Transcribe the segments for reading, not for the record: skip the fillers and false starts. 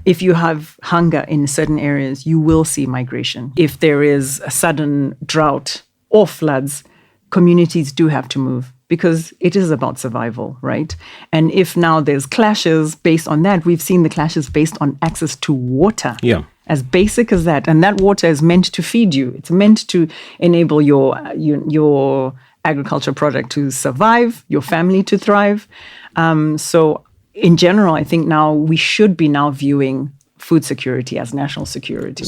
If you have hunger in certain areas, you will see migration. If there is a sudden drought or floods, communities do have to move because it is about survival, right? And if now there's clashes based on that, we've seen the clashes based on access to water. Yeah. As basic as that. And that water is meant to feed you. It's meant to enable your agriculture product to survive, your family to thrive. So in general, I think now we should be now viewing food security as national security.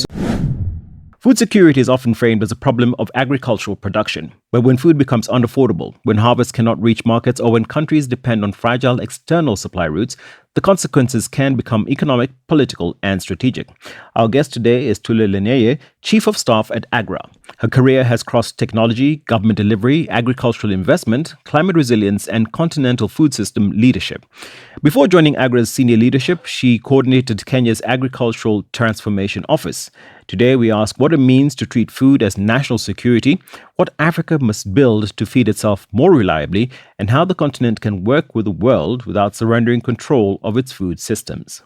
Food security is often framed as a problem of agricultural production, but when food becomes unaffordable, when harvests cannot reach markets, or when countries depend on fragile external supply routes, the consequences can become economic, political, and strategic. Our guest today is Thule Lenneiye, Chief of Staff at AGRA. Her career has crossed technology, government delivery, agricultural investment, climate resilience, and continental food system leadership. Before joining AGRA's senior leadership, she coordinated Kenya's Agricultural Transformation Office. Today, we ask what it means to treat food as national security, what Africa must build to feed itself more reliably, and how the continent can work with the world without surrendering control of its food systems.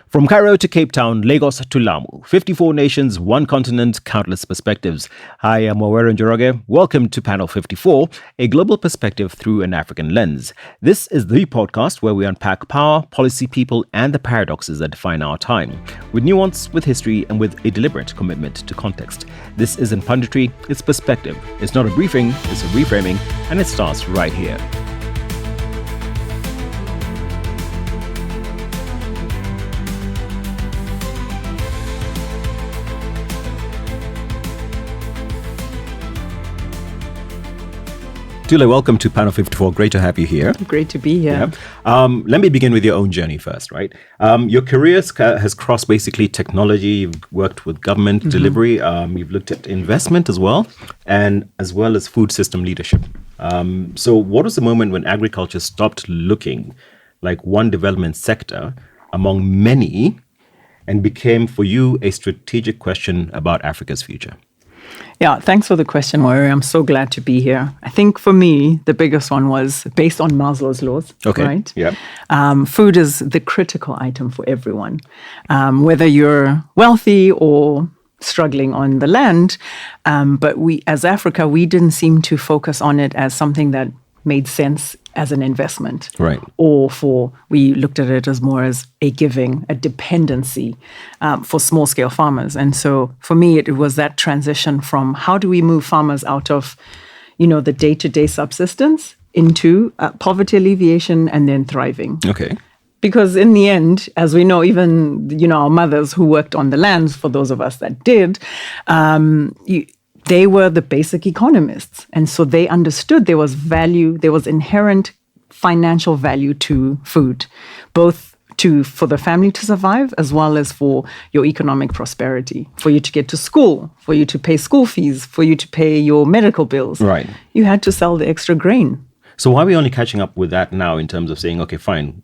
From Cairo to Cape Town, Lagos to Lamu, 54 nations, one continent, countless perspectives. Hi, I'm Wawero Njoroge. Welcome to Panel 54, a global perspective through an African lens. This is the podcast where we unpack power, policy, people, and the paradoxes that define our time, with nuance, with history, and with a deliberate commitment to context. This isn't punditry, it's perspective. It's not a briefing, it's a reframing, and it starts right here. Thule, welcome to Panel 54. Great to have you here. Great to be here. Yeah. Let me begin with your own journey first, right? Your career has crossed basically technology. You've worked with government delivery. You've looked at investment as well as food system leadership. So what was the moment when agriculture stopped looking like one development sector among many and became for you a strategic question about Africa's future? Yeah, thanks for the question, Wawero. I'm so glad to be here. I think for me, the biggest one was based on Maslow's laws. Okay. Right? Yeah. Food is the critical item for everyone. Whether you're wealthy or struggling on the land, but we, as Africa, we didn't seem to focus on it as something that made sense as an investment. Right. We looked at it as more as a dependency for small scale farmers. And so for me, it was that transition from how do we move farmers out of, the day-to-day subsistence into poverty alleviation and then thriving. Okay. Because in the end, as we know, even, our mothers who worked on the lands, for those of us that did, they were the basic economists. And so they understood there was value, there was inherent financial value to food, both for the family to survive as well as for your economic prosperity, for you to get to school, for you to pay school fees, for you to pay your medical bills. Right. You had to sell the extra grain. So why are we only catching up with that now in terms of saying, okay, fine,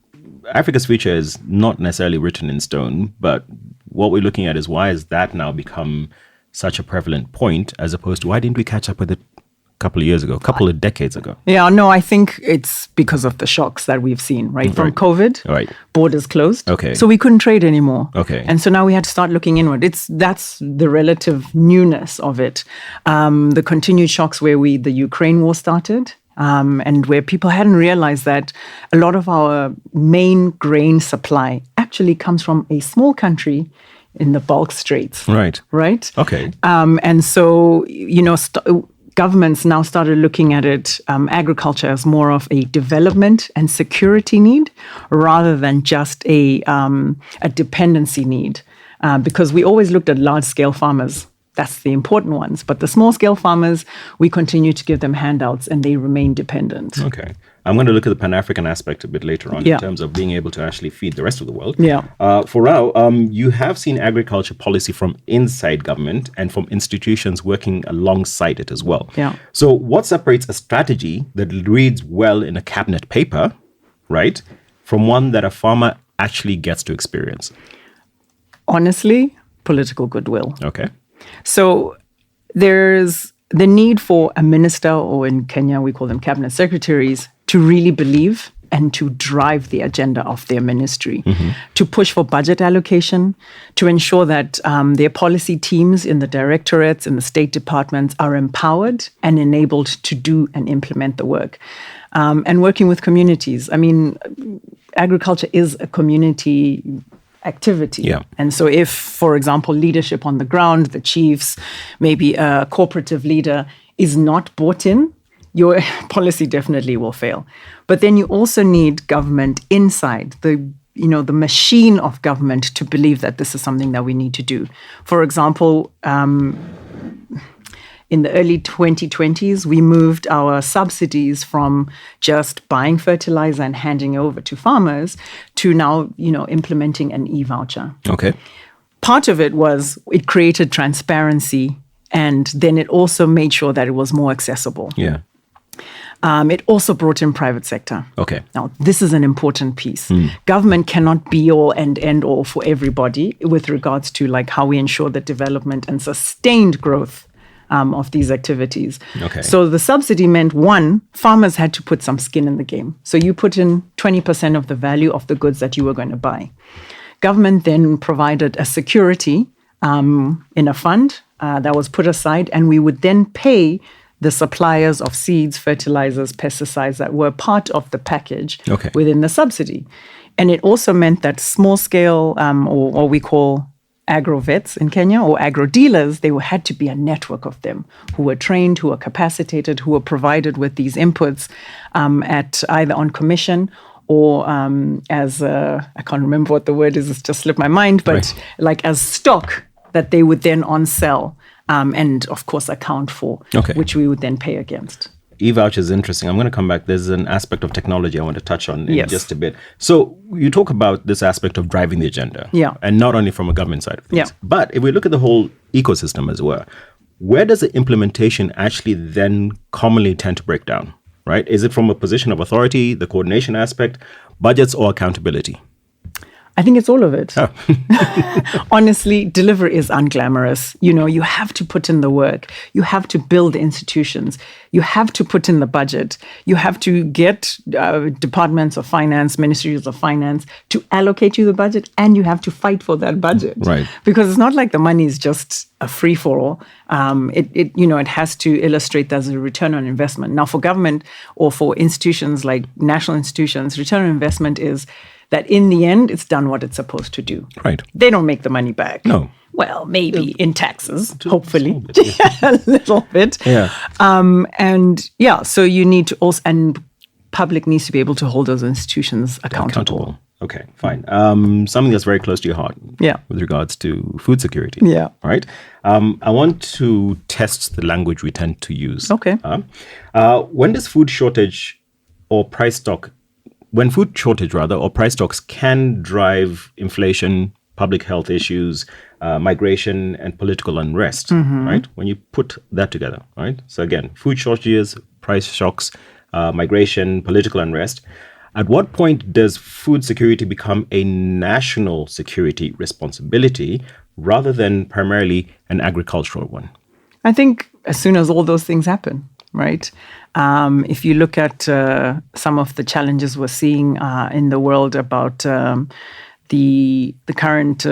Africa's future is not necessarily written in stone, but what we're looking at is why has that now become such a prevalent point, as opposed to why didn't we catch up with it a couple of decades ago? Yeah, no, I think it's because of the shocks that we've seen, right? From COVID, right. Borders closed. Okay. So we couldn't trade anymore. Okay. And so now we had to start looking inward. That's the relative newness of it. The continued shocks where the Ukraine war started, and where people hadn't realized that a lot of our main grain supply actually comes from a small country in the bulk straits. Right. Right? Okay. And so, governments now started looking at it, agriculture as more of a development and security need rather than just a dependency need. Because we always looked at large-scale farmers. That's the important ones. But the small-scale farmers, we continue to give them handouts and they remain dependent. Okay. I'm going to look at the Pan-African aspect a bit later on in terms of being able to actually feed the rest of the world. Yeah. For now, you have seen agriculture policy from inside government and from institutions working alongside it as well. Yeah. So what separates a strategy that reads well in a cabinet paper, right, from one that a farmer actually gets to experience? Honestly, political goodwill. Okay. So there's the need for a minister, or in Kenya, we call them cabinet secretaries, to really believe and to drive the agenda of their ministry, to push for budget allocation, to ensure that their policy teams in the directorates, in the state departments are empowered and enabled to do and implement the work. And working with communities. I mean, agriculture is a community activity. Yeah. And so if, for example, leadership on the ground, the chiefs, maybe a cooperative leader is not bought in, your policy definitely will fail. But then you also need government inside, the machine of government to believe that this is something that we need to do. For example, in the early 2020s, we moved our subsidies from just buying fertilizer and handing over to farmers to now, implementing an e-voucher. Okay. Part of it was it created transparency, and then it also made sure that it was more accessible. Yeah. It also brought in private sector. Okay. Now, this is an important piece. Government cannot be all and end all for everybody with regards to how we ensure the development and sustained growth of these activities. Okay. So the subsidy meant, one, farmers had to put some skin in the game. So you put in 20% of the value of the goods that you were going to buy. Government then provided a security in a fund that was put aside, and we would then pay the suppliers of seeds, fertilizers, pesticides that were part of the package within the subsidy. And it also meant that small scale, or what we call agro-vets in Kenya, or agro-dealers, had to be a network of them who were trained, who were capacitated, who were provided with these inputs at either on commission or as, I can't remember what the word is, it's just slipped my mind, but as stock that they would then on-sell and, of course, account for, which we would then pay against. E-voucher is interesting. I'm going to come back. There's an aspect of technology I want to touch on in just a bit. So you talk about this aspect of driving the agenda. Yeah. And not only from a government side of things. Yeah. But if we look at the whole ecosystem as well, where does the implementation actually then commonly tend to break down, right? Is it from a position of authority, the coordination aspect, budgets, or accountability? I think it's all of it. Oh. Honestly, delivery is unglamorous. You have to put in the work. You have to build institutions. You have to put in the budget. You have to get departments of finance, ministries of finance to allocate you the budget, and you have to fight for that budget. Right. Because it's not like the money is just a free-for-all. It has to illustrate there's a return on investment. Now, for government or for institutions like national institutions, return on investment is that in the end, it's done what it's supposed to do. Right. They don't make the money back. No. Well, maybe in taxes, hopefully. A little bit. Yeah. So you need to also, and public needs to be able to hold those institutions accountable. Okay, fine. Something that's very close to your heart. Yeah. With regards to food security. Yeah. Right. I want to test the language we tend to use. Okay. When does food shortage or price shortage or price stocks can drive inflation, public health issues, migration, and political unrest, right? When you put that together, right? So again, food shortages, price shocks, migration, political unrest. At what point does food security become a national security responsibility rather than primarily an agricultural one? I think as soon as all those things happen, right? If you look at some of the challenges we're seeing in the world about the current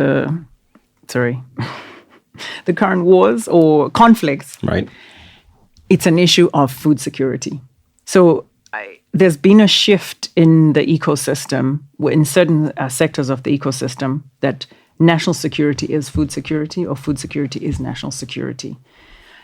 the current wars or conflicts, right? It's an issue of food security. So there's been a shift in the ecosystem, in certain sectors of the ecosystem, that national security is food security or food security is national security.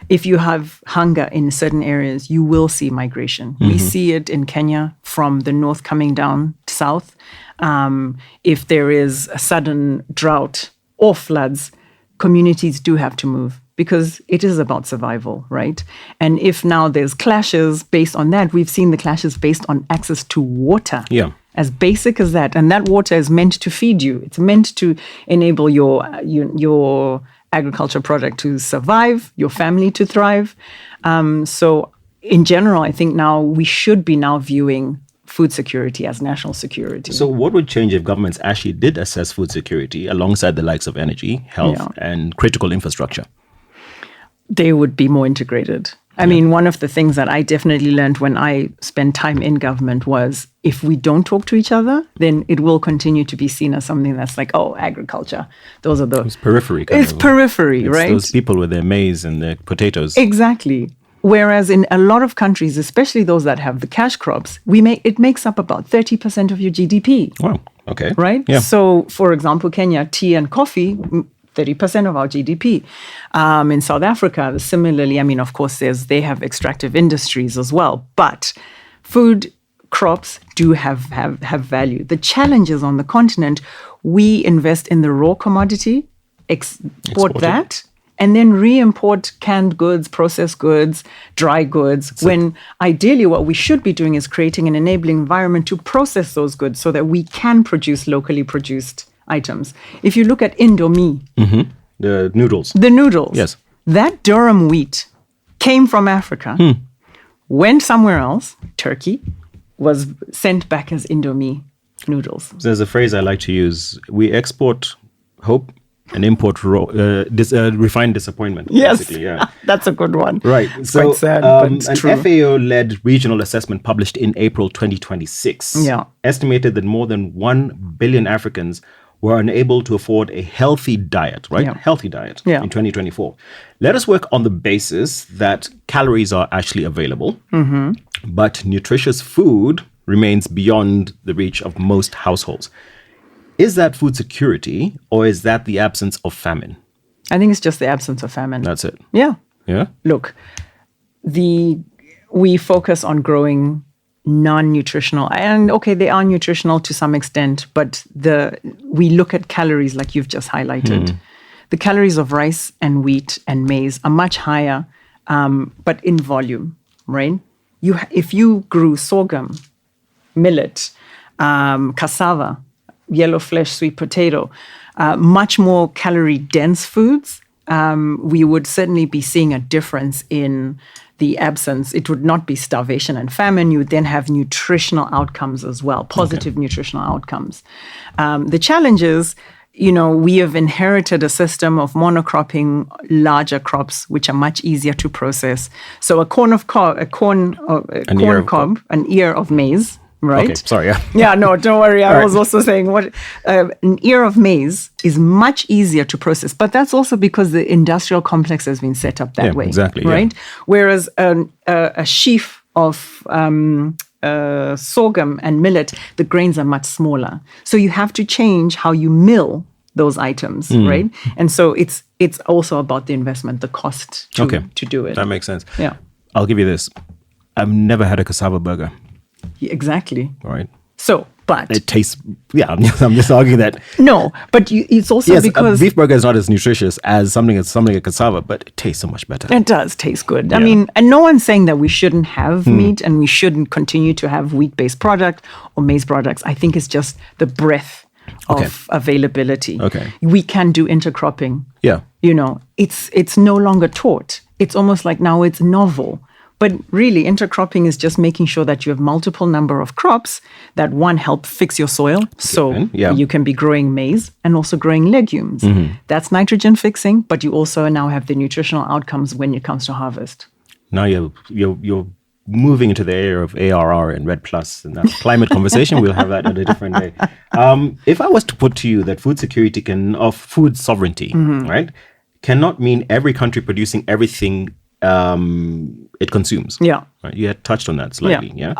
If you have hunger in certain areas, you will see migration. We see it in Kenya from the north coming down south. If there is a sudden drought or floods, communities do have to move because it is about survival, right? And if now there's clashes based on that, we've seen the clashes based on access to water. Yeah. As basic as that. And that water is meant to feed you. It's meant to enable your agriculture product to survive, your family to thrive. So in general, I think now we should be now viewing food security as national security. So what would change if governments actually did assess food security alongside the likes of energy, health, and critical infrastructure? They would be more integrated. I mean, one of the things that I definitely learned when I spent time in government was if we don't talk to each other, then it will continue to be seen as something that's like, oh, agriculture. Those are the... It's periphery. It's periphery, right? Those people with their maize and their potatoes. Exactly. Whereas in a lot of countries, especially those that have the cash crops, it makes up about 30% of your GDP. Wow. Okay. Right? Yeah. So, for example, Kenya, tea and coffee, 30% of our GDP. In South Africa, similarly, I mean, of course, they have extractive industries as well. But food crops do have value. The challenge is on the continent, we invest in the raw commodity, export that, and then re-import canned goods, processed goods, dry goods, when ideally what we should be doing is creating an enabling environment to process those goods so that we can produce locally produced items. If you look at Indomie, the noodles. Yes. That durum wheat came from Africa, went somewhere else, Turkey, was sent back as Indomie noodles. There's a phrase I like to use. We export hope and import refined disappointment. Yes, basically, yeah. That's a good one. Right. It's quite sad, but it's true. An FAO-led regional assessment published in April 2026 estimated that more than 1 billion Africans were unable to afford a healthy diet, right? Yeah. Healthy diet Yeah. in 2024. Let us work on the basis that calories are actually available, but nutritious food remains beyond the reach of most households. Is that food security, or is that the absence of famine? I think it's just the absence of famine. That's it. Yeah. Yeah? Look, we focus on growing non-nutritional, and okay, they are nutritional to some extent, but we look at calories like you've just highlighted. The calories of rice and wheat and maize are much higher, but in volume, right? If you grew sorghum, millet, cassava, yellow flesh, sweet potato, much more calorie-dense foods, we would certainly be seeing a difference in the absence. It would not be starvation and famine. You would then have nutritional outcomes as well, positive nutritional outcomes. The challenge is, we have inherited a system of monocropping larger crops, which are much easier to process. So an ear of maize, right? Okay, sorry. Yeah. Yeah, no, don't worry. I was also saying an ear of maize is much easier to process, but that's also because the industrial complex has been set up that way. Exactly. Right? Yeah. Whereas a sheaf of sorghum and millet, the grains are much smaller. So you have to change how you mill those items, right? And so it's also about the investment, the cost to do it. That makes sense. Yeah. I'll give you this. I've never had a cassava burger. Exactly. All right. So, but it tastes. Yeah, I'm just arguing that. No, but it's also because a beef burger is not as nutritious as something like cassava, but it tastes so much better. It does taste good. I mean, and no one's saying that we shouldn't have meat and we shouldn't continue to have wheat-based product or maize products. I think it's just the breadth of availability. Okay. We can do intercropping. Yeah. It's no longer taught. It's almost like now it's novel. But really, intercropping is just making sure that you have multiple number of crops that, one, help fix your soil. So you can be growing maize and also growing legumes. That's nitrogen fixing, but you also now have the nutritional outcomes when it comes to harvest. Now you're moving into the area of ARR and RED Plus, and that's climate conversation. We'll have that at a different day. If I was to put to you that food security food sovereignty, right, cannot mean every country producing everything it consumes. Yeah. Right? You had touched on that slightly. Yeah.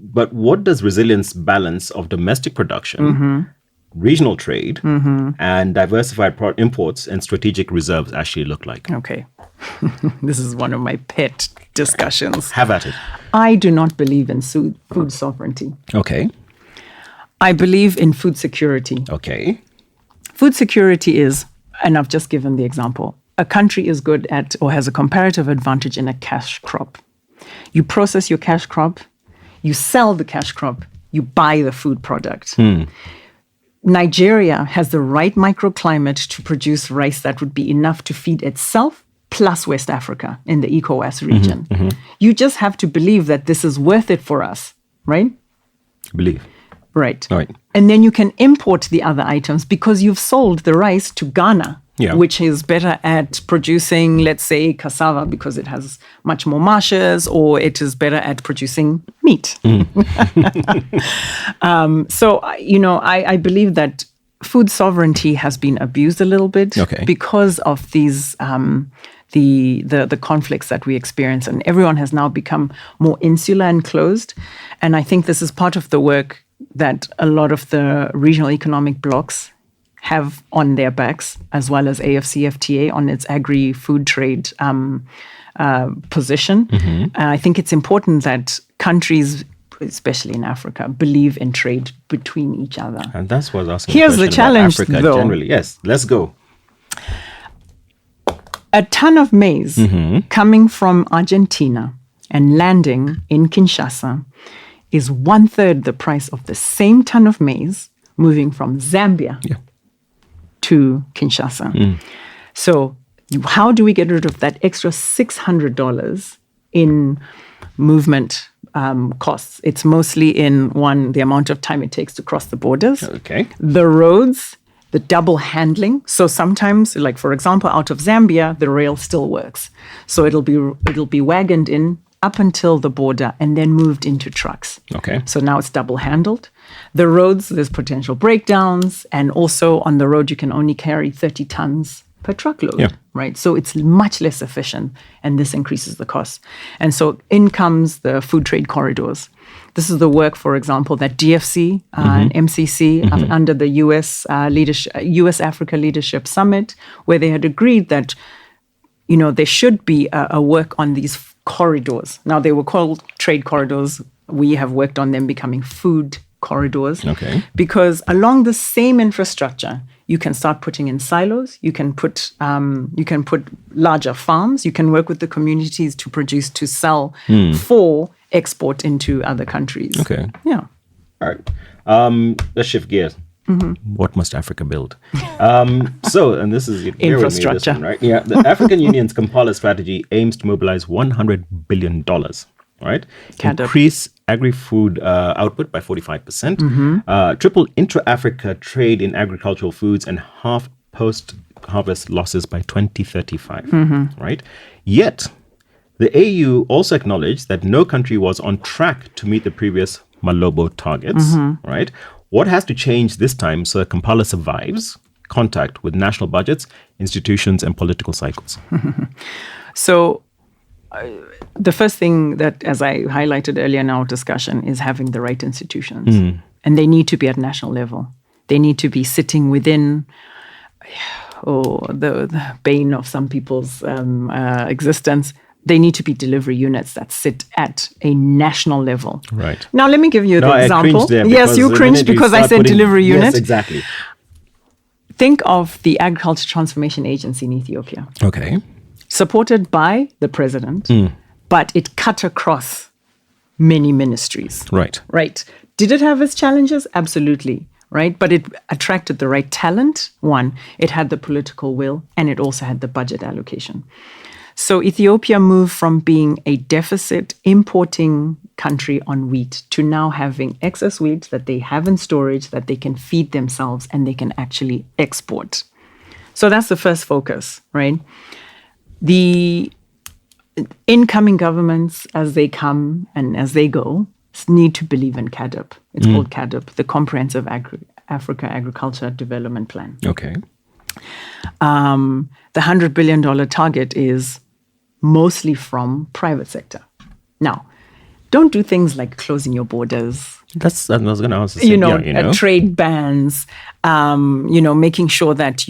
But what does resilience balance of domestic production, regional trade, and diversified imports and strategic reserves actually look like? Okay. This is one of my pet discussions. Have at it. I do not believe in food sovereignty. Okay. I believe in food security. Okay. Food security is, and I've just given the example, a country is good at or has a comparative advantage in a cash crop. You process your cash crop, you sell the cash crop, you buy the food product. Nigeria has the right microclimate to produce rice that would be enough to feed itself plus West Africa in the ECOWAS region. You just have to believe that this is worth it for us, right? Believe. Right. And then you can import the other items because you've sold the rice to Ghana which is better at producing, let's say, cassava because it has much more marshes, or it is better at producing meat. I believe that food sovereignty has been abused a little bit because of these the conflicts that we experience, and everyone has now become more insular and closed. And I think this is part of the work that a lot of the regional economic blocs have on their backs, as well as AFCFTA on its agri-food trade position. I think it's important that countries, especially in Africa, believe in trade between each other. And that's what I was asking. Here's the challenge, Africa though. Generally. Yes, let's go. A ton of maize coming from Argentina and landing in Kinshasa is 1/3 the price of the same ton of maize moving from Zambia to Kinshasa. So how do we get rid of that extra $600 in movement costs? It's mostly in, one, the amount of time it takes to cross the borders. The roads, the double handling. So sometimes, like for example, out of Zambia, the rail still works. So it'll be wagoned in up until the border and then moved into trucks. So now it's double handled. The roads, there's potential breakdowns, and also on the road you can only carry 30 tons per truckload, right? So it's much less efficient, and this increases the cost. And so in comes the food trade corridors. This is the work, for example, that DFC and MCC under the US Africa Leadership Summit, where they had agreed that, there should be a work on these corridors. Now, they were called trade corridors. We have worked on them becoming food corridors. Because along the same infrastructure, you can start putting in silos. You can put larger farms. You can work with the communities to produce, to sell for export into other countries. All right. Let's shift gears. What must Africa build? And this is infrastructure, right? Yeah, the African Union's Kampala strategy aims to mobilize $100 billion, right? Increase agri-food output by 45%, triple intra-Africa trade in agricultural foods, and half post-harvest losses by 2035, right? Yet, the AU also acknowledged that no country was on track to meet the previous Malabo targets, right? What has to change this time so that Kampala survives contact with national budgets, institutions, and political cycles? So the first thing that, as I highlighted earlier in our discussion, is having the right institutions. And they need to be at national level. They need to be sitting within the bane of some people's existence. They need to be delivery units that sit at a national level. Right. Now, let me give you the example. Yes, you cringed because I said delivery unit. Yes, exactly. Think of the Agriculture Transformation Agency in Ethiopia. Supported by the president, but it cut across many ministries. Right. Did it have its challenges? Absolutely. Right. But it attracted the right talent. One, it had the political will, and it also had the budget allocation. So Ethiopia moved from being a deficit importing country on wheat to now having excess wheat that they have in storage, that they can feed themselves, and they can actually export. So that's the first focus, right? The incoming governments, as they come and as they go, need to believe in CAADP. It's called CAADP, the Comprehensive Africa Agriculture Development Plan. The $100 billion target is mostly from private sector. Now, don't do things like closing your borders. That's I was going to ask. Trade bans. Making sure that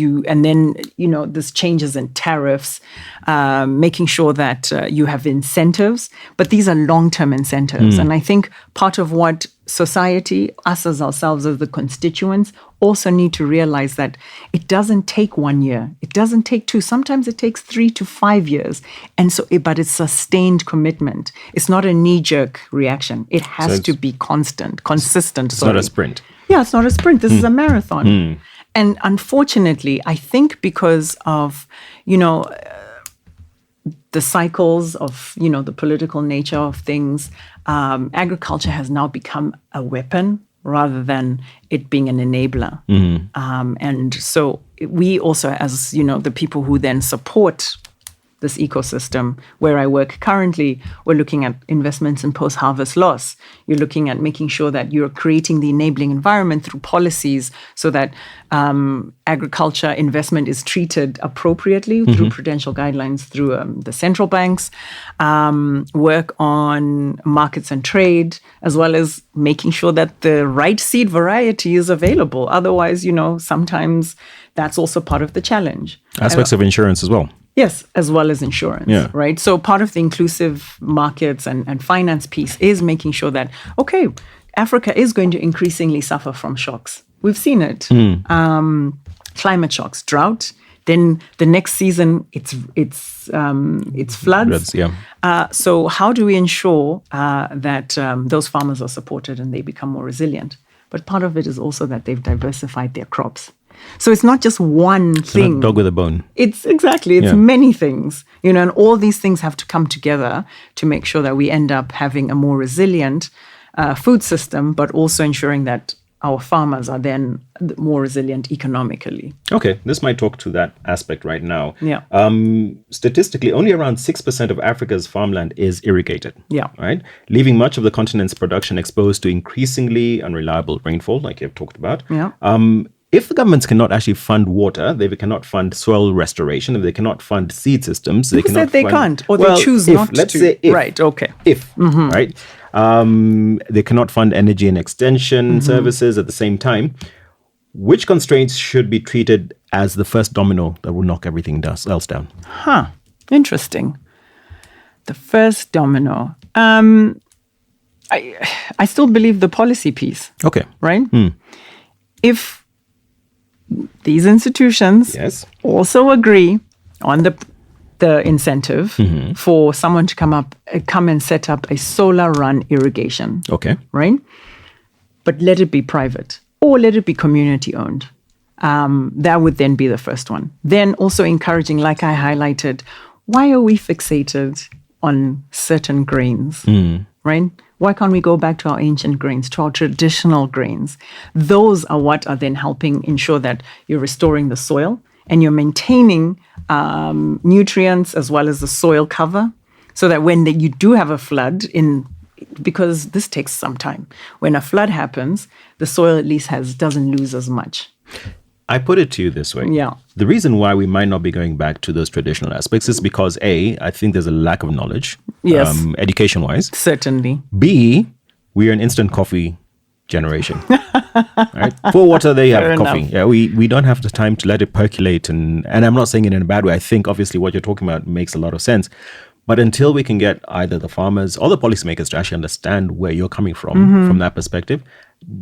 this changes in tariffs. Making sure that you have incentives, but these are long-term incentives. And I think part of what society, us as ourselves as the constituents, also need to realize that it doesn't take 1 year. It doesn't take 2. Sometimes it takes 3 to 5 years. And so, but it's sustained commitment. It's not a knee-jerk reaction. It has to be consistent. It's not a sprint. Yeah, it's not a sprint. This is a marathon. And unfortunately, I think because of, the cycles of, the political nature of things, agriculture has now become a weapon rather than it being an enabler. And so we also, as the people who then support this ecosystem where I work currently, we're looking at investments in post-harvest loss. You're looking at making sure that you're creating the enabling environment through policies so that agriculture investment is treated appropriately through prudential guidelines through the central banks, work on markets and trade, as well as making sure that the right seed variety is available. Otherwise, sometimes that's also part of the challenge. Aspects of insurance as well. Yes, as well as insurance, right? So part of the inclusive markets and finance piece is making sure that, okay, Africa is going to increasingly suffer from shocks. We've seen it. Climate shocks, drought. Then the next season, it's floods. So how do we ensure that those farmers are supported and they become more resilient? But part of it is also that they've diversified their crops. So it's not just one thing. Not dog with a bone. It's many things, and all these things have to come together to make sure that we end up having a more resilient food system, but also ensuring that our farmers are then more resilient economically. Okay, this might talk to that aspect right now. Yeah. Statistically, only around 6% of Africa's farmland is irrigated. Yeah. Right? Leaving much of the continent's production exposed to increasingly unreliable rainfall, like you've talked about. Yeah. If the governments cannot actually fund water, they cannot fund soil restoration, if they cannot fund seed systems, they cannot fund... can't, or they choose not to. Let's say if. Right, okay. If, right? They cannot fund energy and extension services at the same time. Which constraints should be treated as the first domino that will knock everything else down? Interesting. The first domino. I still believe the policy piece. Okay. Right? If these institutions also agree on the incentive for someone to come and set up a solar-run irrigation. Okay. Right? But let it be private or let it be community-owned. That would then be the first one. Then also encouraging, like I highlighted, why are we fixated on certain grains? Right? Why can't we go back to our ancient grains, to our traditional grains? Those are what are then helping ensure that you're restoring the soil and you're maintaining nutrients as well as the soil cover so that when you do have a flood, because this takes some time, when a flood happens, the soil at least doesn't lose as much. I put it to you this way. Yeah. The reason why we might not be going back to those traditional aspects is because A, I think there's a lack of knowledge, education-wise. Certainly. B, we are an instant coffee generation. Right? For water, they have coffee. Yeah, we don't have the time to let it percolate. And I'm not saying it in a bad way. I think obviously what you're talking about makes a lot of sense. But until we can get either the farmers or the policymakers to actually understand where you're coming from that perspective,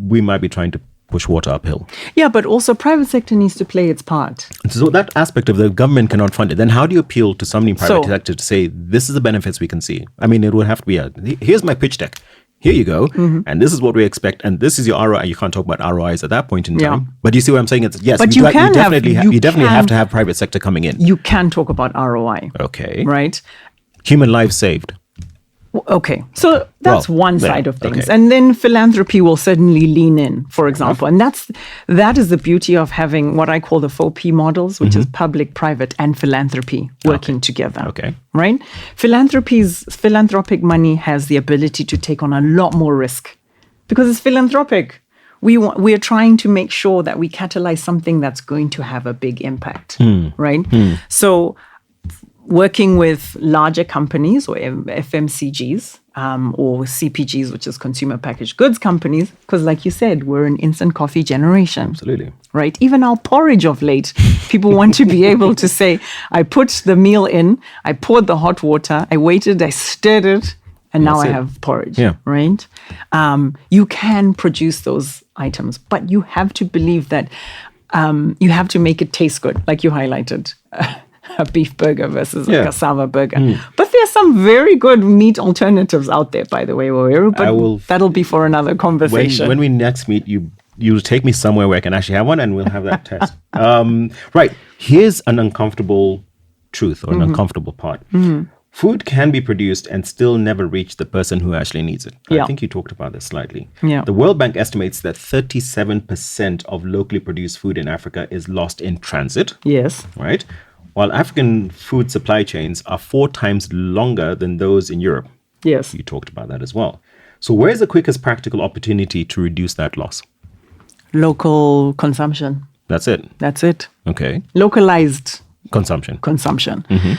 we might be trying to push water uphill. Yeah, but also private sector needs to play its part. So that aspect of the government cannot fund it. Then how do you appeal to somebody in private sector to say, this is the benefits we can see? I mean, it would have to be here's my pitch deck. Here you go. And this is what we expect. And this is your ROI. You can't talk about ROIs at that point in time. But you see what I'm saying? It's, yes, but you definitely have to have private sector coming in. You can talk about ROI. Okay. Right? Human lives saved. Okay, so that's one side of things. Okay. And then philanthropy will certainly lean in, for example. And that is the beauty of having what I call the 4P models, which is public, private, and philanthropy working together. Okay. Right? Philanthropic money has the ability to take on a lot more risk because it's philanthropic. We are trying to make sure that we catalyze something that's going to have a big impact, right? So working with larger companies or FMCGs or CPGs, which is consumer packaged goods companies, because like you said, we're an instant coffee generation. Absolutely. Right? Even our porridge of late, people want to be able to say, I put the meal in, I poured the hot water, I waited, I stirred it, and now I have porridge. Yeah. Right? You can produce those items, but you have to believe that you have to make it taste good, like you highlighted. A beef burger versus a cassava burger. But there's some very good meat alternatives out there, by the way, but that'll be for another conversation. When we next meet, you'll take me somewhere where I can actually have one and we'll have that test. Right. Here's an uncomfortable truth or an uncomfortable part. Food can be produced and still never reach the person who actually needs it. I think you talked about this slightly. Yeah. The World Bank estimates that 37% of locally produced food in Africa is lost in transit. Yes. Right? While African food supply chains are 4 times longer than those in Europe. Yes. You talked about that as well. So where's the quickest practical opportunity to reduce that loss? Local consumption. That's it. That's it. Okay. Localized Consumption. Mm-hmm.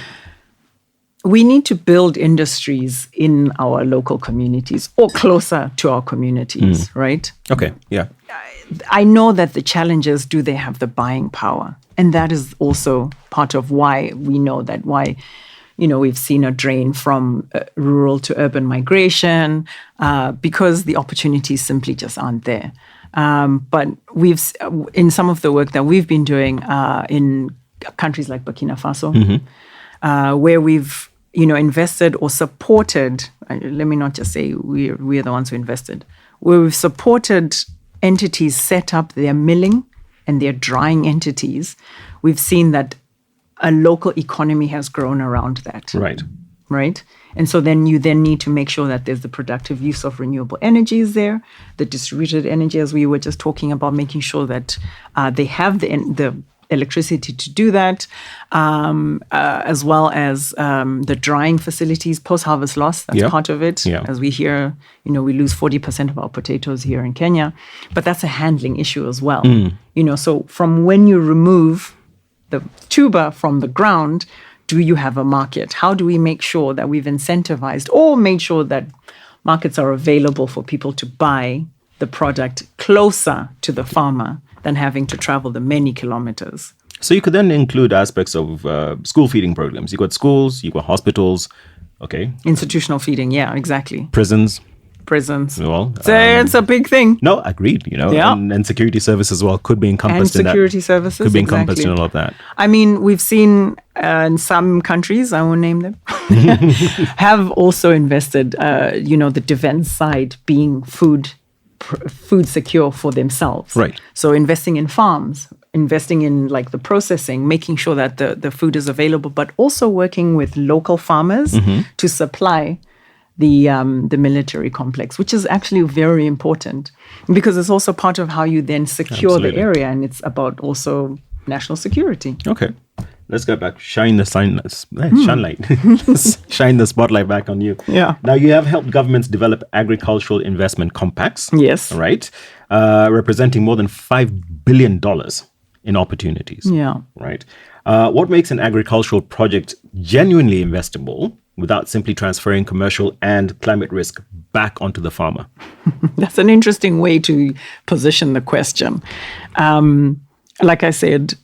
We need to build industries in our local communities or closer to our communities, right? Okay. Yeah. I know that the challenge is, do they have the buying power? And that is also part of why we know that we've seen a drain from rural to urban migration because the opportunities simply just aren't there. But in some of the work that we've been doing in countries like Burkina Faso, where we've invested or supported. Let me not just say we're the ones who invested. Where we've supported entities set up their milling and their drying entities. We've seen that a local economy has grown around that. Right. And so then you need to make sure that there's the productive use of renewable energies there, the distributed energy, as we were just talking about, making sure that they have the electricity to do that, as well as the drying facilities, post-harvest loss, that's part of it. Yeah. As we hear, we lose 40% of our potatoes here in Kenya, but that's a handling issue as well. So from when you remove the tuber from the ground, do you have a market? How do we make sure that we've incentivized or made sure that markets are available for people to buy the product closer to the farmer than having to travel the many kilometers? So you could then include aspects of school feeding programs. You've got schools, you've got hospitals, okay. Institutional feeding, yeah, exactly. Prisons. Well, it's a big thing. No, agreed, Yeah. and security services as well could be encompassed in that. And security services, could be encompassed in all of that. I mean, we've seen in some countries, I won't name them, have also invested, the defense side being food secure for themselves. Right. So investing in farms, investing in like the processing, making sure that the food is available, but also working with local farmers to supply the military complex, which is actually very important because it's also part of how you then secure the area, and it's about also national security. Okay. Let's go back. Shine the spotlight back on you. Yeah. Now, you have helped governments develop agricultural investment compacts. Yes. Right. Representing more than $5 billion in opportunities. Yeah. Right. What makes an agricultural project genuinely investable without simply transferring commercial and climate risk back onto the farmer? That's an interesting way to position the question. Like I said,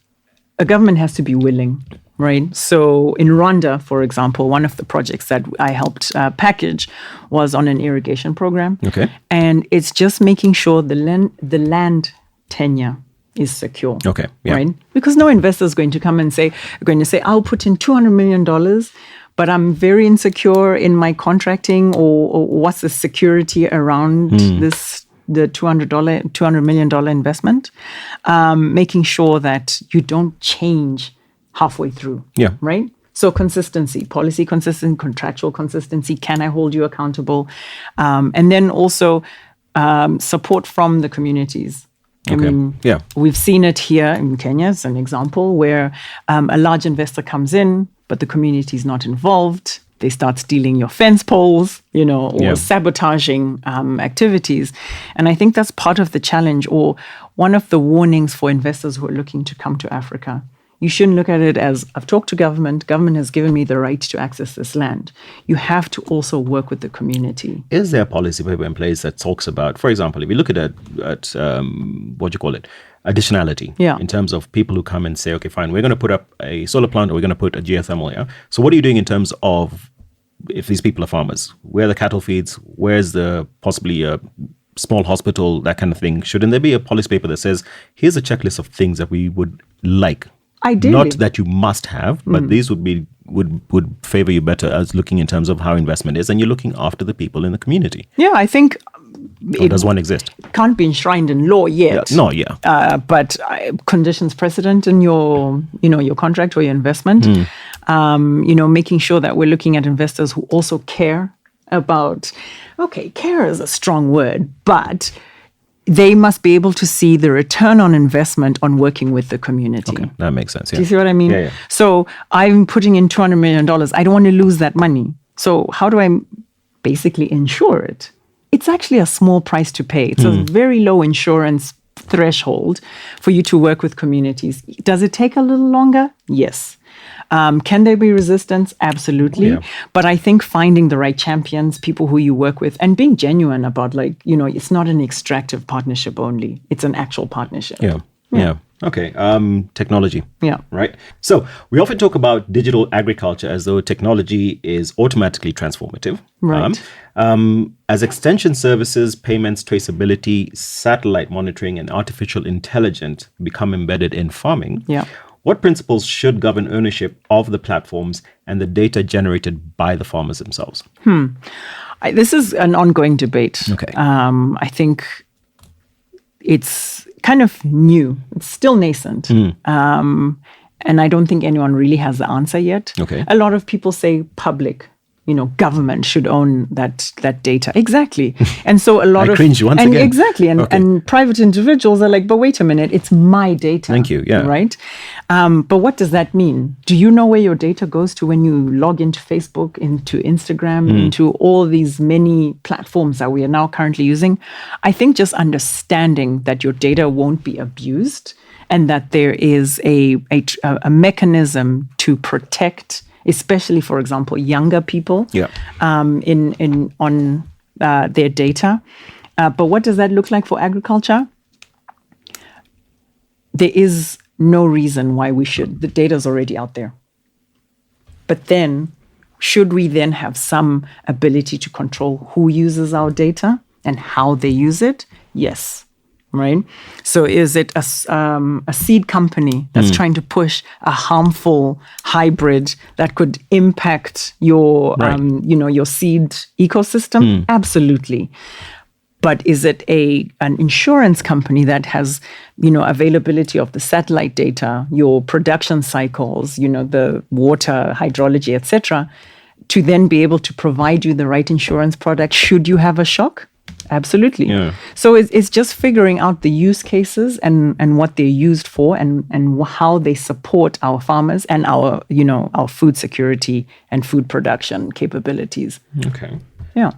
a government has to be willing, right? So in Rwanda, for example, one of the projects that I helped package was on an irrigation program. Okay. And it's just making sure the land tenure is secure. Okay. Yeah. Right? Because no investor is going to say, I'll put in $200 million, but I'm very insecure in my contracting or what's the security around the $200 million investment, making sure that you don't change halfway through. Yeah. Right? So consistency, policy consistency, contractual consistency. Can I hold you accountable? And then also support from the communities. I mean, we've seen it here in Kenya as an example where a large investor comes in, but the community is not involved. They start stealing your fence poles, or sabotaging activities. And I think that's part of the challenge or one of the warnings for investors who are looking to come to Africa. You shouldn't look at it as, I've talked to government has given me the right to access this land. You have to also work with the community. Is there a policy paper in place that talks about, for example, if you look at additionality, in terms of people who come and say, okay, fine, we're going to put up a solar plant or we're going to put a geothermal here. So what are you doing in terms of, if these people are farmers, where are the cattle feeds, where's the possibly a small hospital, that kind of thing? Shouldn't there be a policy paper that says, here's a checklist of things that we would like? Ideally. Not that you must have, but these would favor you better as looking in terms of how investment is, and you're looking after the people in the community. Yeah, I think does one exist? Can't be enshrined in law yet. Yeah. But conditions precedent in your contract or your investment. Making sure that we're looking at investors who also care about, care is a strong word, but they must be able to see the return on investment on working with the community. Okay, that makes sense. Yeah. Do you see what I mean? Yeah. So I'm putting in $200 million. I don't want to lose that money. So how do I basically insure it? It's actually a small price to pay. It's a very low insurance threshold for you to work with communities. Does it take a little longer? Yes. Can there be resistance? Absolutely. Yeah. But I think finding the right champions, people who you work with, and being genuine about it's not an extractive partnership only. It's an actual partnership. Yeah. Okay. Technology. Yeah. Right. So we often talk about digital agriculture as though technology is automatically transformative. Right. As extension services, payments, traceability, satellite monitoring, and artificial intelligence become embedded in farming. Yeah. What principles should govern ownership of the platforms and the data generated by the farmers themselves? This is an ongoing debate. Okay. I think it's kind of new. It's still nascent. And I don't think anyone really has the answer yet. Okay. A lot of people say public, government should own that data. Exactly. And so a lot I of cringe once again. Exactly. And private individuals are like, but wait a minute, it's my data. Thank you. Yeah. Right. But what does that mean? Do you know where your data goes to when you log into Facebook, into Instagram, into all these many platforms that we are now currently using? I think just understanding that your data won't be abused and that there is a mechanism to protect, especially, for example, younger people on their data. But what does that look like for agriculture? There is no reason why we should. The data is already out there. But then, should we then have some ability to control who uses our data and how they use it? Yes. Right. So is it a seed company that's trying to push a harmful hybrid that could impact your, your seed ecosystem? Absolutely. But is it an insurance company that has, availability of the satellite data, your production cycles, the water, hydrology, etc., to then be able to provide you the right insurance product should you have a shock? Absolutely. Yeah. So it's just figuring out the use cases and what they're used for and how they support our farmers and our food security and food production capabilities. Okay. Yeah.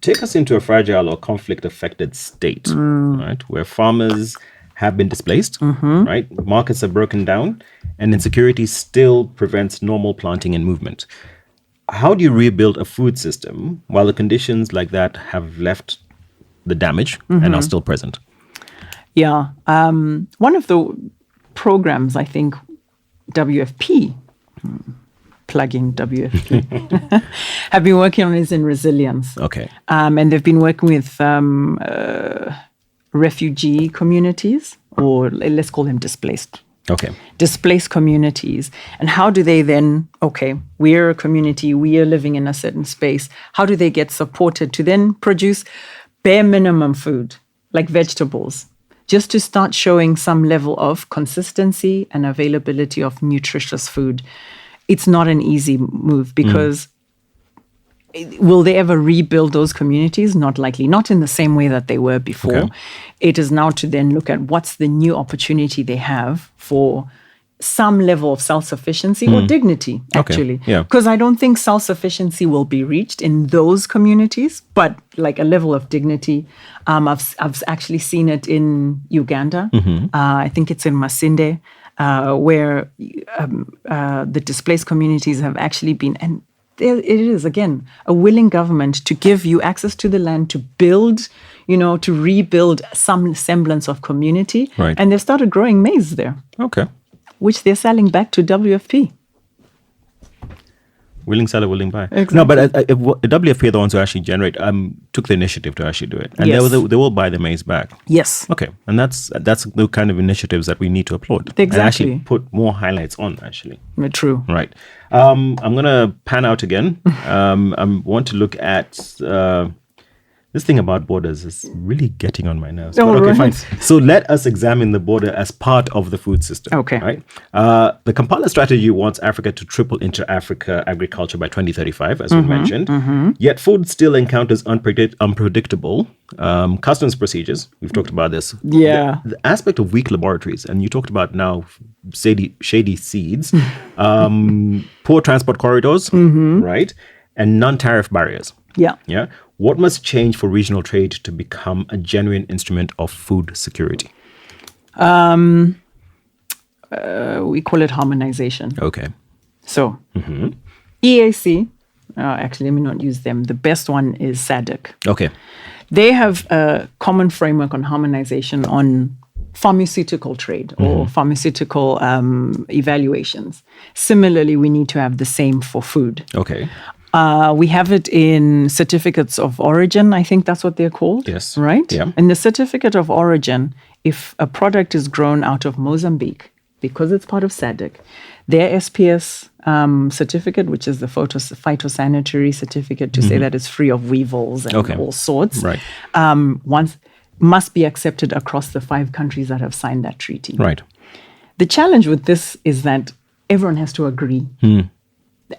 Take us into a fragile or conflict-affected state, right, where farmers have been displaced, right? Markets are broken down, and insecurity still prevents normal planting and movement. How do you rebuild a food system while the conditions like that have left the damage and are still present? Yeah. One of the programs, I think, WFP, plugging WFP, have been working on is in resilience. Okay. And they've been working with refugee communities, or let's call them displaced. Okay. Displaced communities. And how do they then, we're a community, we are living in a certain space. How do they get supported to then produce bare minimum food, like vegetables, just to start showing some level of consistency and availability of nutritious food? It's not an easy move because will they ever rebuild those communities? Not likely, not in the same way that they were before. Okay. It is now to then look at what's the new opportunity they have for some level of self-sufficiency or dignity, actually. Okay. Yeah. Because I don't think self-sufficiency will be reached in those communities, but like a level of dignity. I've actually seen it in Uganda. I think it's in Masinde, where the displaced communities have actually been, and there it is, again, a willing government to give you access to the land, to build, to rebuild some semblance of community. Right. And they've started growing maize there, Okay. which they're selling back to WFP. Willing seller, willing buyer. Exactly. No, but the WFP are the ones who actually took the initiative to actually do it. And Yes. they will buy the maize back. Yes. Okay. And that's the kind of initiatives that we need to applaud. Exactly. And actually put more highlights on, actually. True. Right. I'm going to pan out again. I want to look at This thing about borders is really getting on my nerves. Oh, But okay, right. fine. So let us examine the border as part of the food system. Okay. Right. The Kampala strategy wants Africa to triple inter-Africa agriculture by 2035, as we mentioned. Yet food still encounters unpredictable customs procedures. We've talked about this. Yeah. The aspect of weak laboratories, and you talked about now shady seeds, poor transport corridors, right, and non-tariff barriers. Yeah. Yeah. What must change for regional trade to become a genuine instrument of food security? We call it harmonization. Okay. So, EAC, actually, let me not use them. The best one is SADC. Okay. They have a common framework on harmonization on pharmaceutical trade or pharmaceutical evaluations. Similarly, we need to have the same for food. Okay. We have it in certificates of origin. I think that's what they're called. Yes. Right? Yeah. In the certificate of origin, if a product is grown out of Mozambique, because it's part of SADC, their SPS certificate, which is the phytosanitary certificate to say that it's free of weevils and all sorts, Right. must be accepted across the 5 countries that have signed that treaty. Right. The challenge with this is that everyone has to agree.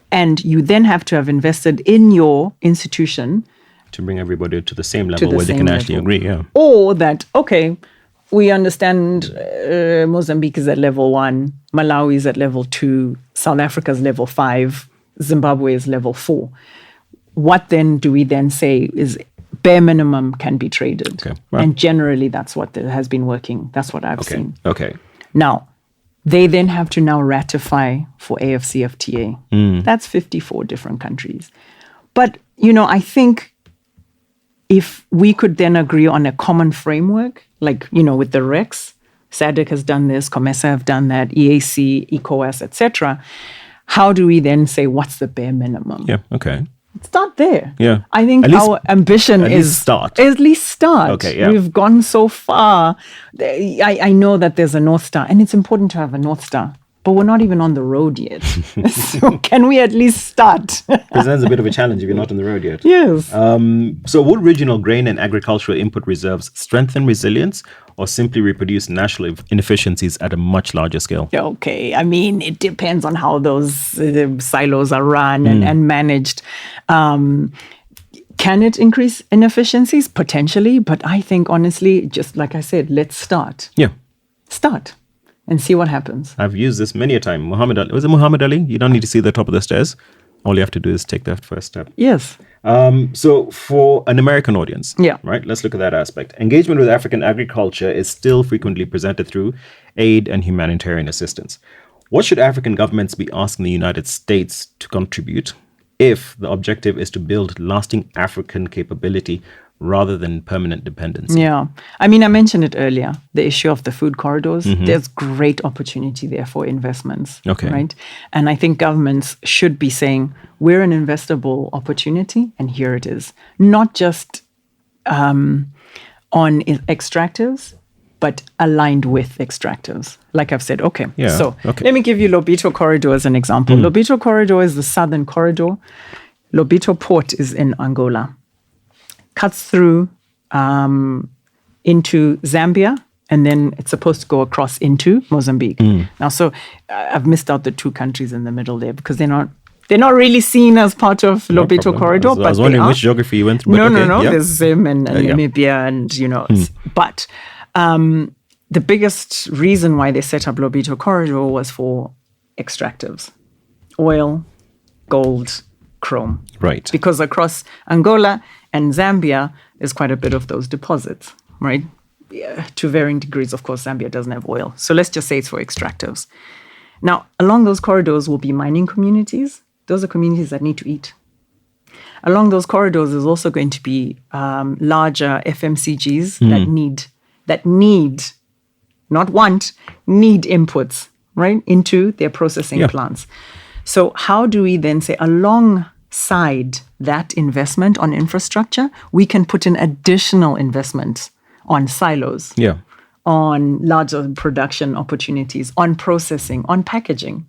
And you then have to have invested in your institution. To bring everybody to the same level the where they same can actually level. agree. Yeah. Or that, okay, we understand Mozambique is at level 1, Malawi is at level 2, South Africa is level 5, Zimbabwe is level 4. What then do we then say is bare minimum can be traded? Okay. Right. And generally that's what has been working. That's what I've seen. Okay. Now, they then have to now ratify for AFCFTA. That's 54 different countries. But, I think if we could then agree on a common framework, like, with the REX, SADC has done this, COMESA have done that, EAC, ECOWAS, etc. How do we then say what's the bare minimum? Yeah. Okay. Start there. Yeah. I think At least- our ambition at is least start. At least start. Okay, yeah. We've gone so far. I know that there's a North Star, and it's important to have a North Star, but we're not even on the road yet. So can we at least start? Presents a bit of a challenge if you're not on the road yet. Yes. So would regional grain and agricultural input reserves strengthen resilience or simply reproduce national inefficiencies at a much larger scale? Okay. I mean, it depends on how those silos are run and managed. Can it increase inefficiencies? Potentially. But I think, honestly, just like I said, let's start. Yeah. Start and see what happens. I've used this many a time. Muhammad Ali. Was it Muhammad Ali? You don't need to see the top of the stairs. All you have to do is take that first step. Yes. So for an American audience, Yeah. right, let's look at that aspect. Engagement with African agriculture is still frequently presented through aid and humanitarian assistance. What should African governments be asking the United States to contribute if the objective is to build lasting African capability rather than permanent dependency? Yeah. I mean, I mentioned it earlier, the issue of the food corridors. There's great opportunity there for investments. Okay. Right. And I think governments should be saying, we're an investable opportunity, and here it is. Not just on extractives, but aligned with extractives. Like I've said, okay. Yeah, So okay. let me give you Lobito Corridor as an example. Lobito Corridor is the southern corridor. Lobito Port is in Angola. Cuts through into Zambia, and then it's supposed to go across into Mozambique. Now, so I've missed out the 2 countries in the middle there because they're not really seen as part of Lobito problem. Corridor. I was wondering which geography you went through. No, but okay, no. yeah. There's Zim and Yeah. Namibia, and but the biggest reason why they set up Lobito Corridor was for extractives, oil, gold, chrome. Right. Because across Angola and Zambia, there's quite a bit of those deposits, right? Yeah, to varying degrees, of course, Zambia doesn't have oil. So let's just say it's for extractives. Now, along those corridors will be mining communities. Those are communities that need to eat. Along those corridors is also going to be larger FMCGs that need, not want, need inputs, right, into their processing plants. So how do we then say, alongside that investment on infrastructure, we can put in additional investments on silos, on larger production opportunities, on processing, on packaging,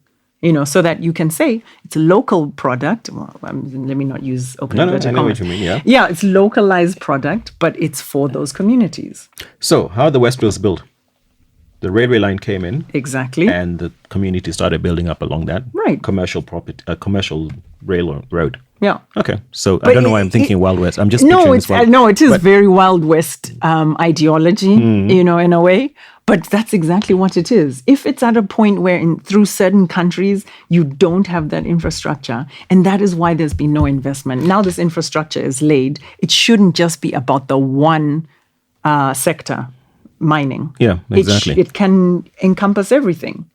so that you can say it's a local product. Well, let me not use open inverted I know commas. what you mean, yeah. Yeah, it's localized product, but it's for those communities. So, how are the West Wales built? The railway line came in. Exactly. And the community started building up along that. Right. Commercial railroad. Yeah. Okay. So, I don't know why I'm thinking Wild West. I'm just No, picturing it's this Wild. no, it is very Wild West ideology, in a way. But that's exactly what it is. If it's at a point where through certain countries, you don't have that infrastructure, and that is why there's been no investment. Now this infrastructure is laid. It shouldn't just be about the one sector, mining. Yeah, exactly. It can encompass everything.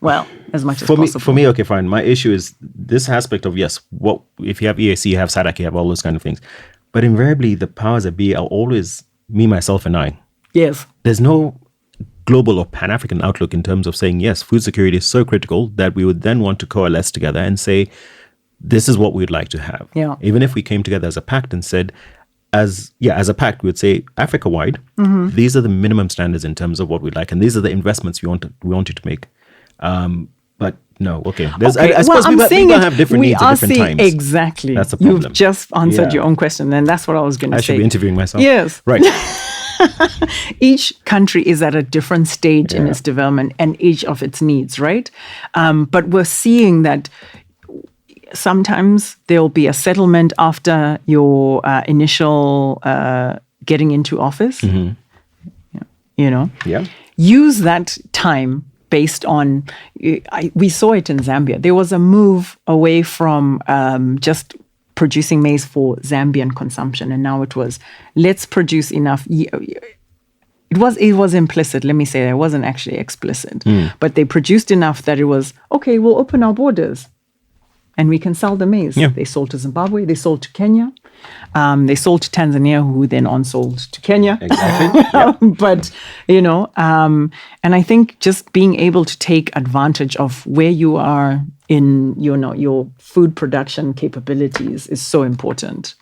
Well, as much as possible. For me, okay, fine. My issue is this aspect of, yes, what if you have EAC, you have SADC, you have all those kind of things. But invariably, the powers that be are always me, myself, and I. Yes. There's no global or Pan-African outlook in terms of saying, yes, food security is so critical that we would then want to coalesce together and say, this is what we'd like to have. Yeah. Even if we came together as a pact and said, as a pact, we would say Africa-wide, these are the minimum standards in terms of what we'd like, and these are the investments we wanted to make. But no, okay. I suppose people have different needs at different times. Exactly. That's the problem. You've just answered your own question, and that's what I was going to say. I should be interviewing myself. Yes. Right. Each country is at a different stage in its development and each of its needs, right? But we're seeing that sometimes there'll be a settlement after your initial getting into office. Yeah. Use that time based on, we saw it in Zambia. There was a move away from just producing maize for Zambian consumption, and now it was, let's produce enough. It was implicit, let me say that. It wasn't actually explicit. But they produced enough that it was, okay, we'll open our borders and we can sell the maize. Yeah. They sold to Zimbabwe, they sold to Kenya, they sold to Tanzania, who then on-sold to Kenya. Exactly. Yep. But, and I think just being able to take advantage of where you are in, your food production capabilities is so important.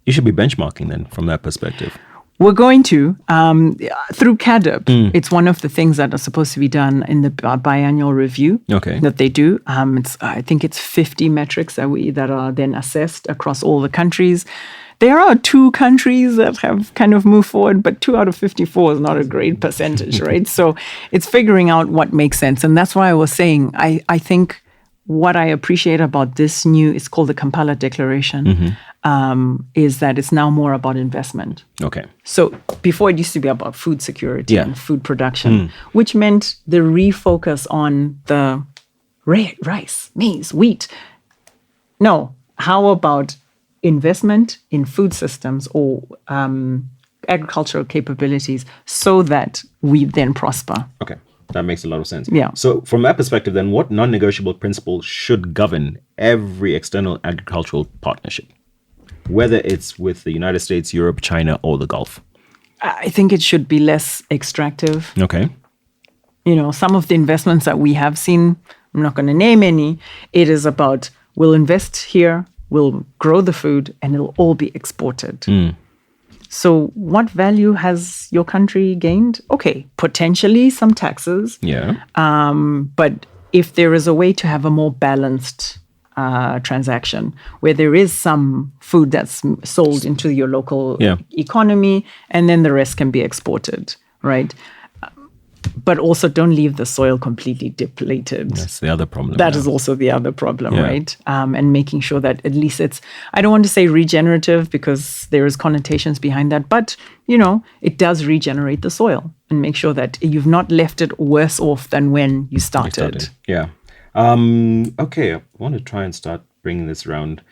You should be benchmarking then from that perspective. We're going to, through CADIP, it's one of the things that are supposed to be done in the biannual review that they do. I think it's 50 metrics that are then assessed across all the countries. There are 2 countries that have kind of moved forward, but 2 out of 54 is not a great percentage, right? So it's figuring out what makes sense. And that's why I was saying, I think what I appreciate about this it's called the Kampala Declaration, is that it's now more about investment. Okay. So before it used to be about food security and food production, which meant the refocus on the rice, maize, wheat. No, how about investment in food systems or agricultural capabilities so that we then prosper? Okay. That makes a lot of sense. Yeah. So from that perspective, then, what non-negotiable principles should govern every external agricultural partnership, whether it's with the United States, Europe, China, or the Gulf? I think it should be less extractive. Okay. Some of the investments that we have seen, I'm not going to name any, it is about we'll invest here, we'll grow the food, and it'll all be exported. So what value has your country gained? Okay, potentially some taxes. Yeah. But if there is a way to have a more balanced transaction where there is some food that's sold into your local economy and then the rest can be exported, right? But also don't leave the soil completely depleted. That's the other problem. That is also the other problem, right? And making sure that at least I don't want to say regenerative because there is connotations behind that, but, it does regenerate the soil and make sure that you've not left it worse off than when you started. Yeah. Okay, I want to try and start bringing this around.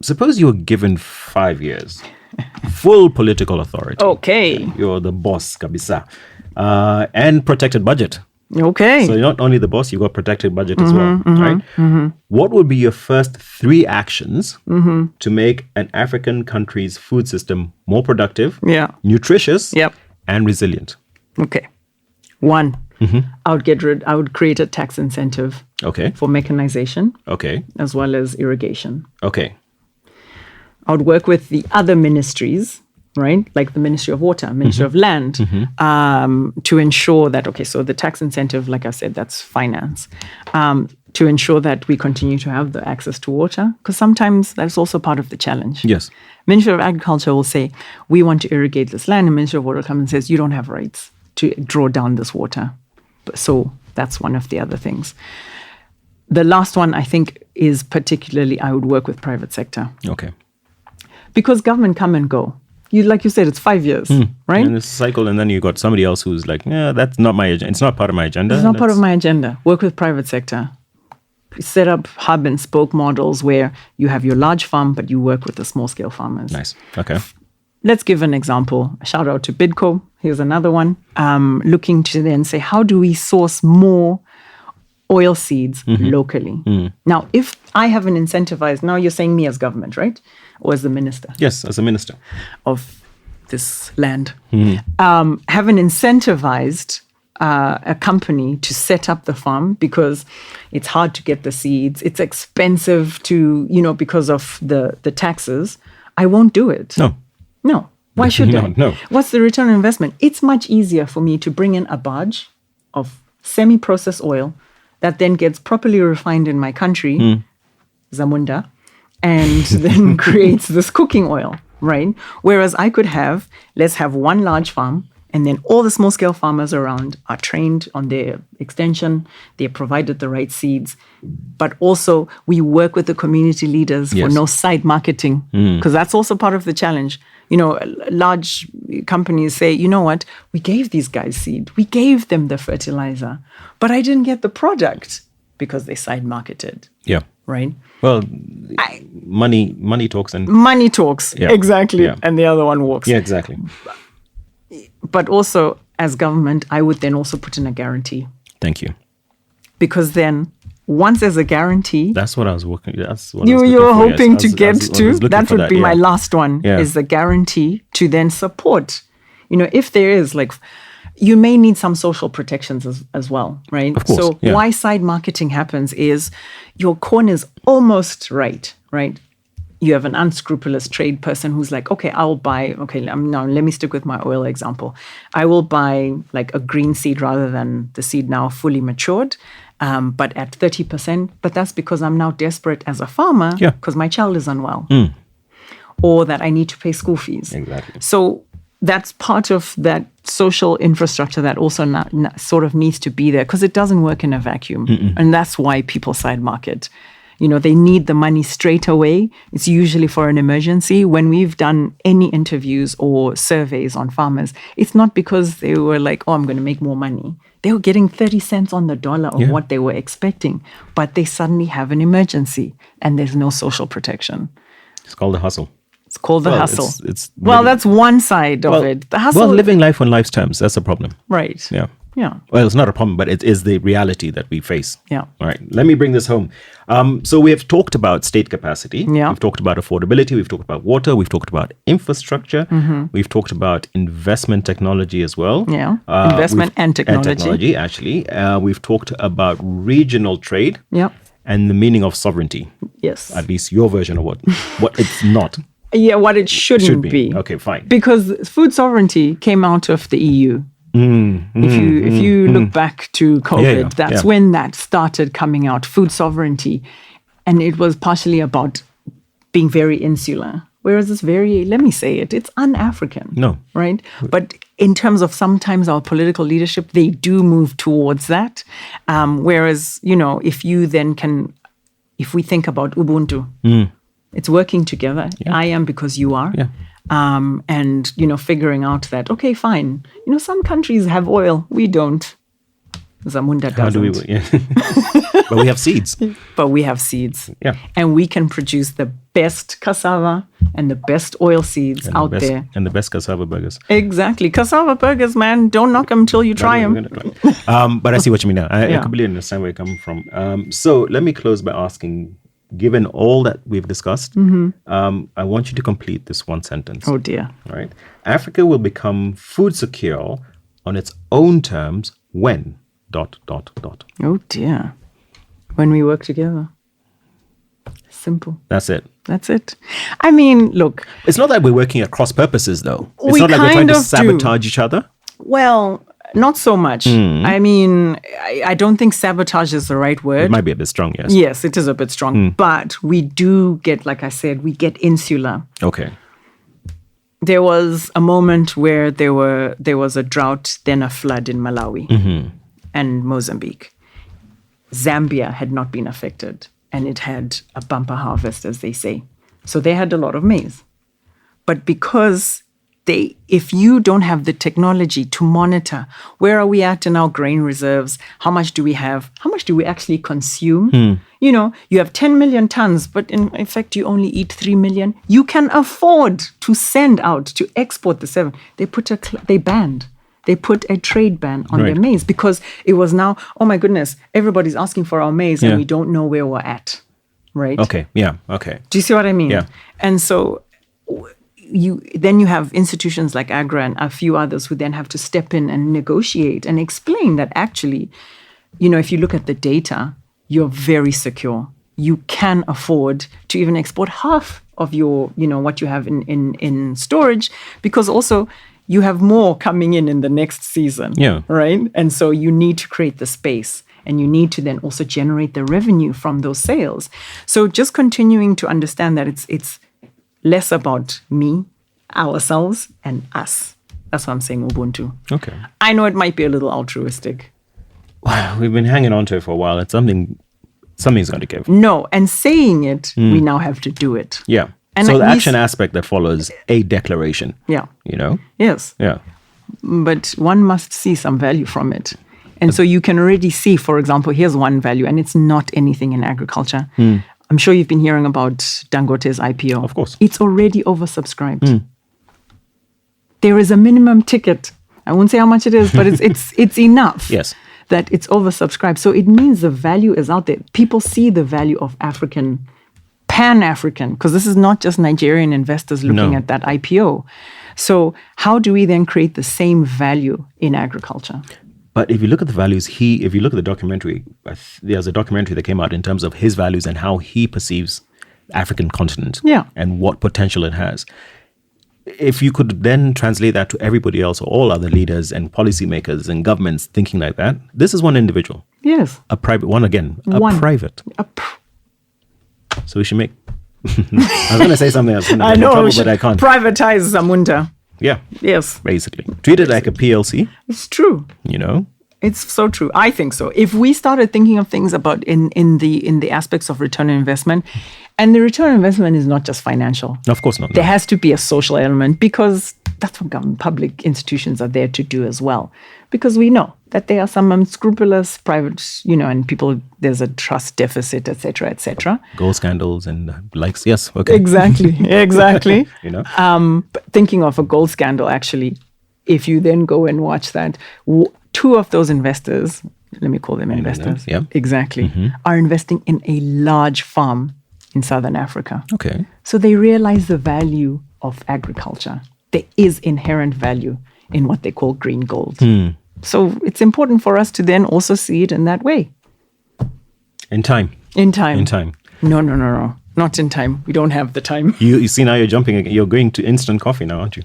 Suppose you were given 5 years. Full political authority. Okay. You're the boss, kabisa. And protected budget. Okay. So you're not only the boss, you got protected budget as well, right? What would be your first 3 actions to make an African country's food system more productive, nutritious, and resilient? Okay. 1, I would create a tax incentive for mechanization as well as irrigation. Okay. I would work with the other ministries right? Like the Ministry of Water, Ministry of Land, to ensure that, okay, so the tax incentive, like I said, that's finance, to ensure that we continue to have the access to water, because sometimes that's also part of the challenge. Yes. Ministry of Agriculture will say, we want to irrigate this land, and Ministry of Water comes and says, you don't have rights to draw down this water. So that's one of the other things. The last one, I think, is particularly I would work with private sector. Okay. Because government come and go. Like you said, it's 5 years, right? And it's a cycle, and then you got somebody else who's like, yeah, that's not my agenda. It's not part of my agenda. It's not part of my agenda. Work with private sector. Set up hub and spoke models where you have your large farm, but you work with the small scale farmers. Nice. Okay. Let's give an example. A shout out to Bidco. Here's another one. Looking to then say, how do we source more oil seeds locally? Now, if I have an incentivized, now you're saying me as government, right? Or as the minister? Yes, as a minister of this land. Have an incentivized a company to set up the farm because it's hard to get the seeds. It's expensive to, because of the taxes. I won't do it. No. Why should I? No. What's the return on investment? It's much easier for me to bring in a barge of semi-processed oil that then gets properly refined in my country, Zamunda, and then creates this cooking oil, right? Whereas I could let's have one large farm, and then all the small-scale farmers around are trained on their extension. They're provided the right seeds. But also, we work with the community leaders for no side marketing, because that's also part of the challenge. Large companies say, you know what? We gave these guys seed. We gave them the fertilizer. But I didn't get the product because they side marketed. Yeah. Right? Well, money talks. Money talks, exactly. Yeah. And the other one walks. Yeah, exactly. But also, as government, I would then also put in a guarantee. Thank you. Because then, once there's a guarantee... That's what I was working... That's what you were hoping to get to. That would be my last one, is the guarantee to then support. If there is, you may need some social protections as well, right? Of course, so why side marketing happens is your corn is almost right? You have an unscrupulous trade person who's like, okay, let me stick with my oil example. I will buy a green seed rather than the seed now fully matured, but at 30%. But that's because I'm now desperate as a farmer because my child is unwell or that I need to pay school fees. Exactly. So that's part of that social infrastructure that also sort of needs to be there because it doesn't work in a vacuum. And that's why people side market. They need the money straight away. It's usually for an emergency. When we've done any interviews or surveys on farmers, it's not because they were like, I'm going to make more money. They were getting 30 cents on the dollar of what they were expecting, but they suddenly have an emergency and there's no social protection. It's called the hustle. It's called the hustle. It's that's one side of it. The hustle. Well, living life on life's terms, that's a problem. Right. Yeah. Yeah. Well, it's not a problem, but it is the reality that we face. Yeah. All right. Let me bring this home. So we have talked about state capacity. Yeah. We've talked about affordability. We've talked about water. We've talked about infrastructure. We've talked about investment technology as well. Yeah. Investment and technology. And technology, actually. We've talked about regional trade. Yeah. And the meaning of sovereignty. Yes. At least your version of what it's not. Yeah, what it shouldn't be. Okay, fine. Because food sovereignty came out of the EU. If you look back to COVID, that's when that started coming out, food sovereignty. And it was partially about being very insular. Whereas it's let me say it's un-African. No. Right? But in terms of sometimes our political leadership, they do move towards that. Whereas, if we think about Ubuntu, it's working together. Yeah. I am because you are. Yeah. And, figuring out that, okay, fine. Some countries have oil. We don't. Zamunda doesn't. How do we? Yeah. But we have seeds. But we have seeds. Yeah. And we can produce the best cassava and the best oil seeds out there. And the best cassava burgers. Exactly. Cassava burgers, man. Don't knock them until you try them. But I see what you mean now. I completely understand where you're coming from. So let me close by asking, given all that we've discussed, I want you to complete this one sentence. Oh, dear. All right. Africa will become food secure on its own terms when... ... Oh, dear. When we work together. Simple. That's it. That's it. I mean, look. It's not that we're working at cross purposes, though. It's We not like we're trying kind to of sabotage each other. Well, not so much. I mean, I don't think sabotage is the right word. It might be a bit strong, yes. Yes, it is a bit strong. But we do get, like I said, we get insular. Okay. There was a moment where there was a drought, then a flood in Malawi and Mozambique. Zambia had not been affected, and it had a bumper harvest, as they say. So they had a lot of maize. But because if you don't have the technology to monitor where are we at in our grain reserves, how much do we have, how much do we actually consume? You know, you have 10 million tons, but in effect you only eat 3 million. You can afford to send out, to export the 7. They put a trade ban on their maize because it was now, oh my goodness, everybody's asking for our maize and we don't know where we're at, right? Okay, yeah, okay. Do you see what I mean? Yeah. And so you have institutions like AGRA and a few others who then have to step in and negotiate and explain that actually, you know, if you look at the data, you're very secure. You can afford to even export half of your, you know, what you have in storage, because also you have more coming in the next season. Yeah. Right? And so you need to create the space, and you need to then also generate the revenue from those sales. So just continuing to understand that it's less about me, ourselves, and us. That's what I'm saying, Ubuntu. Okay. I know it might be a little altruistic. Wow, we've been hanging on to it for a while. It's something's going to give. No, and saying it, we now have to do it. Yeah. And so the action aspect that follows a declaration. Yeah. You know? Yes. Yeah. But one must see some value from it. And so you can already see, for example, here's one value, and it's not anything in agriculture. I'm sure you've been hearing about Dangote's IPO. Of course. It's already oversubscribed. There is a minimum ticket. I won't say how much it is, but it's enough. Yes. That it's oversubscribed. So it means the value is out there. People see the value of Pan-African, because this is not just Nigerian investors looking at that IPO. So how do we then create the same value in agriculture? But if you look at the values, if you look at the documentary, there's a documentary that came out in terms of his values and how he perceives the African continent and what potential it has. If you could then translate that to everybody else, or all other leaders and policymakers and governments thinking like that, this is one individual. Yes. A private one again. Private. So we should make... I was going to say something else. I know, trouble, but I can't. Privatize Zamunda. Yeah. Yes. Basically. Treat it like a PLC. It's true. You know? It's so true. I think so. If we started thinking of things about in the aspects of return on investment, and the return on investment is not just financial. Of course not. There has to be a social element, because that's what public institutions are there to do as well. Because we know that there are some unscrupulous private, you know, and people, there's a trust deficit, et cetera, gold scandals and likes. Yes. Okay. Exactly. You know? But thinking of a gold scandal, actually, if you then go and watch that, two of those investors, let me call them investors, exactly, are investing in a large farm in Southern Africa. Okay. So they realize the value of agriculture. There is inherent value in what they call green gold. So it's important for us to then also see it in that way. In time. No. Not in time. We don't have the time. You see, now you're jumping again. You're going to instant coffee now, aren't you?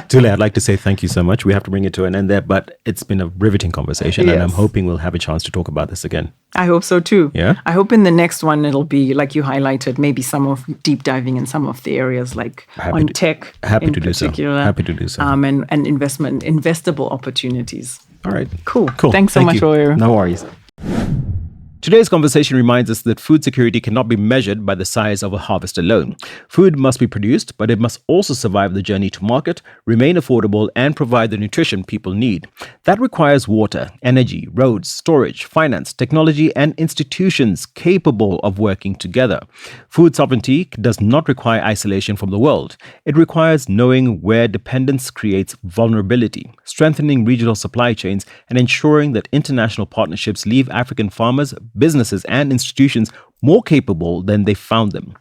Thule, I'd like to say thank you so much. We have to bring it to an end there, but it's been a riveting conversation, and I'm hoping we'll have a chance to talk about this again. I hope so too. Yeah. I hope in the next one it'll be, like you highlighted, maybe some of deep diving in some of the areas like on tech. Happy to do so. And investable opportunities. All right. Cool. Thanks so much, Royer. No worries. Today's conversation reminds us that food security cannot be measured by the size of a harvest alone. Food must be produced, but it must also survive the journey to market, remain affordable, and provide the nutrition people need. That requires water, energy, roads, storage, finance, technology, and institutions capable of working together. Food sovereignty does not require isolation from the world. It requires knowing where dependence creates vulnerability, strengthening regional supply chains, and ensuring that international partnerships leave African farmers, businesses, and institutions more capable than they found them.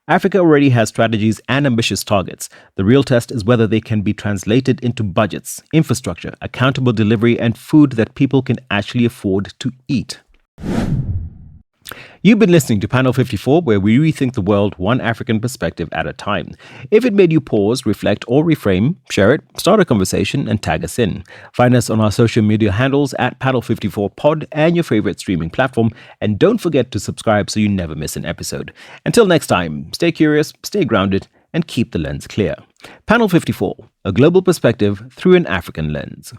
Africa already has strategies and ambitious targets. The real test is whether they can be translated into budgets, infrastructure, accountable delivery, and food that people can actually afford to eat. You've been listening to Panel 54, where we rethink the world one African perspective at a time. If it made you pause, reflect, or reframe, share it, start a conversation, and tag us in. Find us on our social media handles at Panel54Pod and your favorite streaming platform. And don't forget to subscribe so you never miss an episode. Until next time, stay curious, stay grounded, and keep the lens clear. Panel 54, a global perspective through an African lens.